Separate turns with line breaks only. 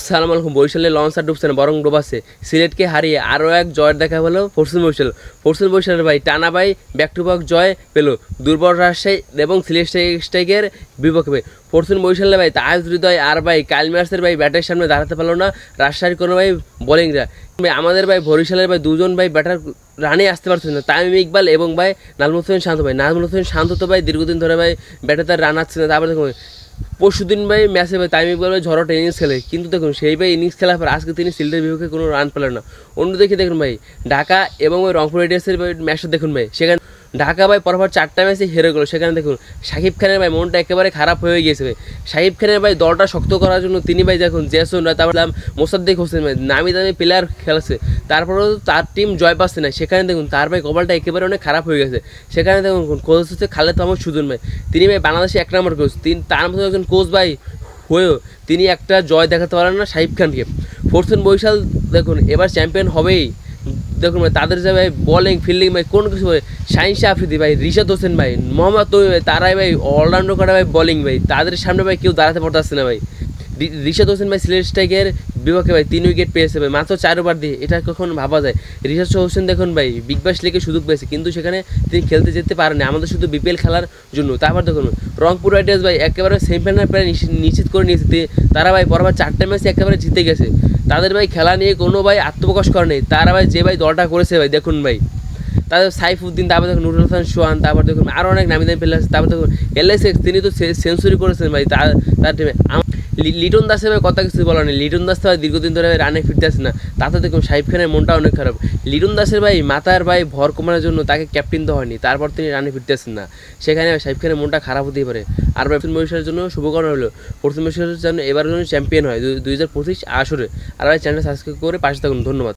আসসালামু আলাইকুম। বরিশালে লঞ্চ আর ডুবছে না, বরং ডুবাচ্ছে। সিলেটকে হারিয়ে আরও এক জয়ের দেখা হলো ফরচুন বরিশাল। ফরচুন বরিশালের ভাই টানা ভাই ব্যাক টু ব্যাক জয় পেল দুর্বল রাজশাহী এবং সিলেট স্ট্রাইকের বিপক্ষে। ফরচুন বরিশালের ভাই তাজ হৃদয় আর ভাই কালমার্সের ভাই ব্যাটের সামনে দাঁড়াতে পারলো না রাজশাহীর কোনো ভাই বোলিংরা। আমাদের ভাই বরিশালের ভাই দুজন ভাই ব্যাটার রানে আসতে পারছেন না, তামিম ইকবাল এবং ভাই নাজমুল হোসেন শান্ত। ভাই নাজমুল হোসেন শান্ত তো ভাই দীর্ঘদিন ধরে ভাই ব্যাটে তার রান আসছে না। তারপরে দেখুন পরশুদিন ভাই ম্যাচে ভাই তামিম ইকবাল ভাই ঝড়টা ইনিংস খেলে, কিন্তু দেখুন সেই ভাই ইনিংস খেলার পর আজকে তিনি সিলেটের বিপক্ষে কোনো রান পেলেন না। অন্যদিকে দেখুন ভাই ঢাকা এবং ওই রংপুর রাইডার্সের ম্যাচটা দেখুন ভাই, সেখানে ঢাকা ভাই পরপর 4টা ম্যাচে হেরে গেলো। সেখানে দেখুন শাকিব খানের ভাই মনটা একেবারে খারাপ হয়ে গিয়েছে ভাই। শাকিব খানের ভাই দলটা শক্ত করার জন্য তিনি ভাই দেখুন জেসন তারপর মোসাদ্দেক হোসেন ভাই নামি দামি প্লেয়ার খেলাচ্ছে, তারপরেও তার টিম জয় পাচ্ছে না। সেখানে দেখুন তার ভাই কপালটা একেবারে অনেক খারাপ হয়ে গেছে। সেখানে দেখুন কোচ হচ্ছে খালেদ মাহমুদ সুজন ভাই, তিনি ভাই বাংলাদেশে 1 নম্বর কোচ। তার মতো একজন কোচ ভাই হয়েও তিনি একটা জয় দেখাতে পারেন না শাকিব খানকে। ফরচুন বরিশাল দেখুন এবার চ্যাম্পিয়ন হবেই। দেখুন ভাই তাদের যে ভাই বলিং ফিল্ডিং ভাই কোন কিছু ভাই শাহিন শাহ আফ্রিদি ভাই রিশাদ হোসেন ভাই মোহাম্মদ তৈরি ভাই তারাই ভাই অলরাউন্ডার করে ভাই বলিং ভাই, তাদের সামনে ভাই কেউ দাঁড়াতে পারতেছে না ভাই। রিশাদ হোসেন ভাই সিলেট স্ট্রাইকের বিপক্ষে ভাই 3 উইকেট পেয়েছে ভাই মাত্র 4 ওভার দিয়ে, এটা কখন ভাবা যায়? রিশাদ হোসেন দেখুন ভাই বিগ ব্যাশ লিগে সুযোগ পেয়েছে, কিন্তু সেখানে তিনি খেলতে যেতে পারেনি আমাদের শুধু বিপিএল খেলার জন্য। তারপর দেখুন রংপুর রাইডার্স ভাই একেবারে সেমিফাইনাল প্রায় নিশ্চিত করে নিয়েছে, তারা ভাই পরপর 4টা ম্যাচে একেবারে জিতে গেছে। তাদের ভাই খেলা নিয়ে কোনো ভাই আত্মপ্রকাশ করে নেই, তারা ভাই যে ভাই দলটা করেছে ভাই দেখুন ভাই তাদের সাইফুদ্দিন, তারপর দেখুন নুরুল হাসান সোহান, তারপর দেখুন আরও অনেক নামি দামি প্লেয়ার আছে। তারপর দেখুন এলএসএক্স তিনি তো সেঞ্চুরি করেছেন ভাই তার টিমে। লিটন দাসের ভাই কথা কিছু বলার নেই, লিটন দাস তো ভাই দীর্ঘদিন ধরে রানে ফিরতে আসে না, তাতে দেখুন শাকিব খানের মনটা অনেক খারাপ। লিটন দাসের ভাই মাথার ভাই ভর কমানোর জন্য তাকে ক্যাপ্টেন তো হয়নি, তারপর তিনি রানে ফিরতে আসেন না, সেখানে শাকিব খানের মনটা খারাপ হতেই পারে। আর ফরচুন বরিশালের জন্য শুভকামনা হলো ফরচুন বরিশালের জন্য এবার জন্য চ্যাম্পিয়ন হয় 2025 আসরে। আর ভাই চ্যানেলটা সাবস্ক্রাইব করে পাশে থাকুন, ধন্যবাদ।